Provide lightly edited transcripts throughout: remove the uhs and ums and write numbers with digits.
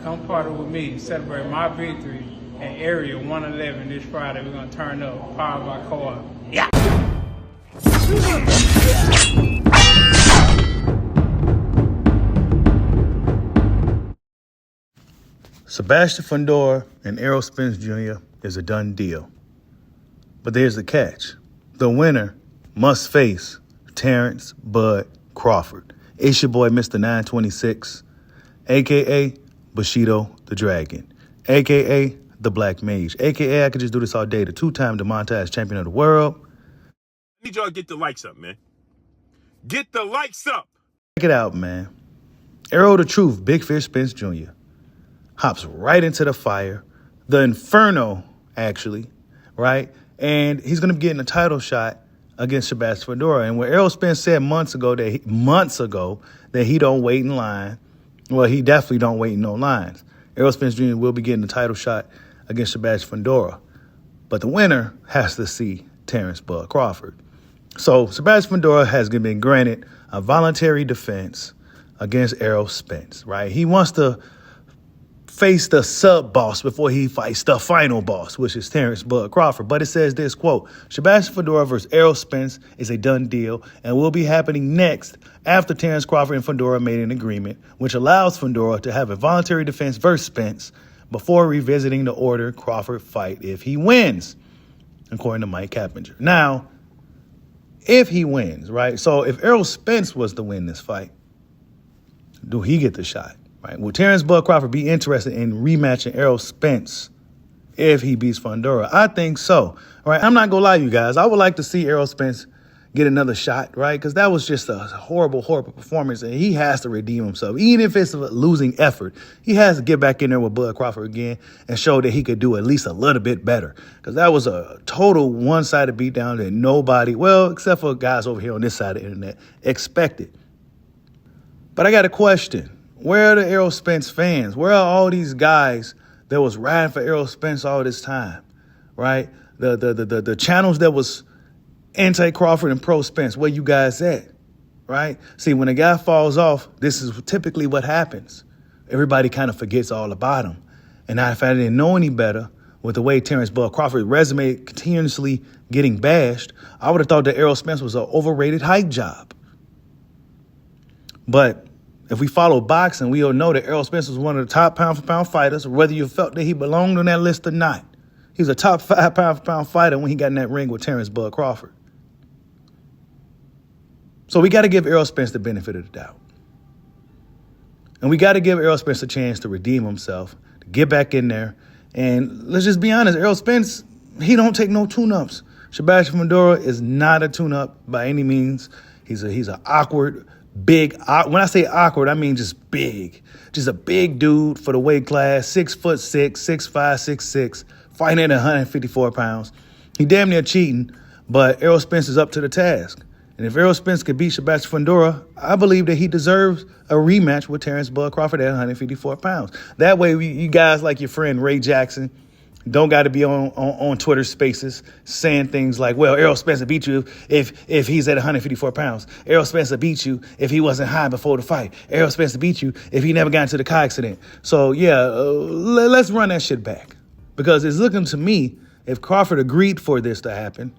come party with me and celebrate my victory at Area 111 this Friday. We're going to turn up, powered by Co-op. Yeah! Sebastian Fundora and Errol Spence Jr. is a done deal. But there's the catch. The winner must face Terence Bud Crawford. It's your boy, Mr. 926, a.k.a. Bushido the Dragon, a.k.a. the Black Mage, a.k.a. I could just do this all day, the two-time demonetized champion of the world. I need y'all to get the likes up, man. Get the likes up. Check it out, man. Errol the Truth, Big Fish Spence Jr. hops right into the fire, the inferno, actually, right? And he's going to be getting a title shot against Sebastian Fundora. And where Errol Spence said months ago that he don't wait in line, well, he definitely don't wait in no lines. Errol Spence Jr. will be getting the title shot against Sebastian Fundora. But the winner has to see Terence Bud Crawford. So Sebastian Fundora has been granted a voluntary defense against Errol Spence, right? He wants to face the sub-boss before he fights the final boss, which is Terence Bud Crawford. But it says this, quote, Sebastian Fundora versus Errol Spence is a done deal and will be happening next after Terence Crawford and Fundora made an agreement, which allows Fundora to have a voluntary defense versus Spence before revisiting the order Crawford fight if he wins, according to Mike Cappinger. Now, if he wins, right? So if Errol Spence was to win this fight, do he get the shot? Right. Will Terence Bud Crawford be interested in rematching Errol Spence if he beats Fundora? I think so. All right. I'm not going to lie to you guys. I would like to see Errol Spence get another shot, right? Because that was just a horrible, horrible performance. And he has to redeem himself. Even if it's a losing effort, he has to get back in there with Bud Crawford again and show that he could do at least a little bit better. Because that was a total one-sided beatdown that nobody, well, except for guys over here on this side of the internet, expected. But I got a question. Where are the Errol Spence fans? Where are all these guys that was riding for Errol Spence all this time, right? The channels that was anti-Crawford and pro-Spence, where you guys at, right? See, when a guy falls off, this is typically what happens. Everybody kind of forgets all about him. And if I didn't know any better, with the way Terence Bud Crawford's resume continuously getting bashed, I would have thought that Errol Spence was an overrated hype job. But if we follow boxing, we'll know that Errol Spence was one of the top pound-for-pound fighters, whether you felt that he belonged on that list or not. He was a top 5 pound-for-pound fighter when he got in that ring with Terence Bud Crawford. So we got to give Errol Spence the benefit of the doubt. And we got to give Errol Spence a chance to redeem himself, to get back in there. And let's just be honest, Errol Spence, he don't take no tune-ups. Sebastian Fundora is not a tune-up by any means. He's an awkward, big, when I say awkward, I mean just big. Just a big dude for the weight class, 6'6", 6'5", 6'6", fighting at 154 pounds. He damn near cheating, but Errol Spence is up to the task. And if Errol Spence could beat Sebastian Fundora, I believe that he deserves a rematch with Terence Bud Crawford at 154 pounds. That way, you guys like your friend Ray Jackson don't got to be on Twitter Spaces saying things like, well, Errol Spence beat you if he's at 154 pounds. Errol Spence beat you if he wasn't high before the fight. Errol Spence beat you if he never got into the car accident. So, yeah, let's run that shit back. Because it's looking to me, if Crawford agreed for this to happen,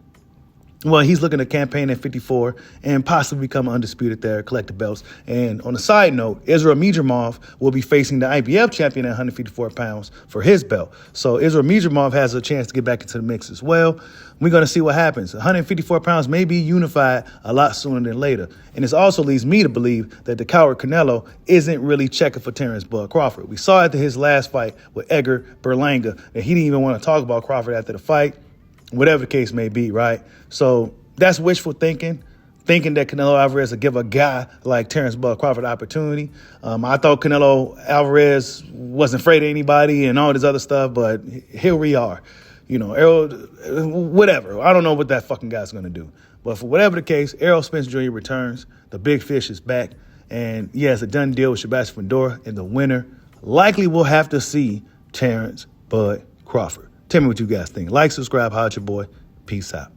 well, he's looking to campaign at 54 and possibly become undisputed there, collect the belts. And on a side note, Israel Mijamov will be facing the IBF champion at 154 pounds for his belt. So Israel Mijamov has a chance to get back into the mix as well. We're going to see what happens. 154 pounds may be unified a lot sooner than later. And this also leads me to believe that the coward Canelo isn't really checking for Terence Bud Crawford. We saw after his last fight with Edgar Berlanga that he didn't even want to talk about Crawford after the fight. Whatever the case may be, right? So that's wishful thinking that Canelo Alvarez would give a guy like Terence Bud Crawford an opportunity. I thought Canelo Alvarez wasn't afraid of anybody and all this other stuff, but here we are. You know, Errol, whatever. I don't know what that fucking guy's going to do. But for whatever the case, Errol Spence Jr. returns. The big fish is back. And, yeah, it's a done deal with Sebastian Fundora. And the winner likely will have to see Terence Bud Crawford. Tell me what you guys think. Like, subscribe, holla at your boy. Peace out.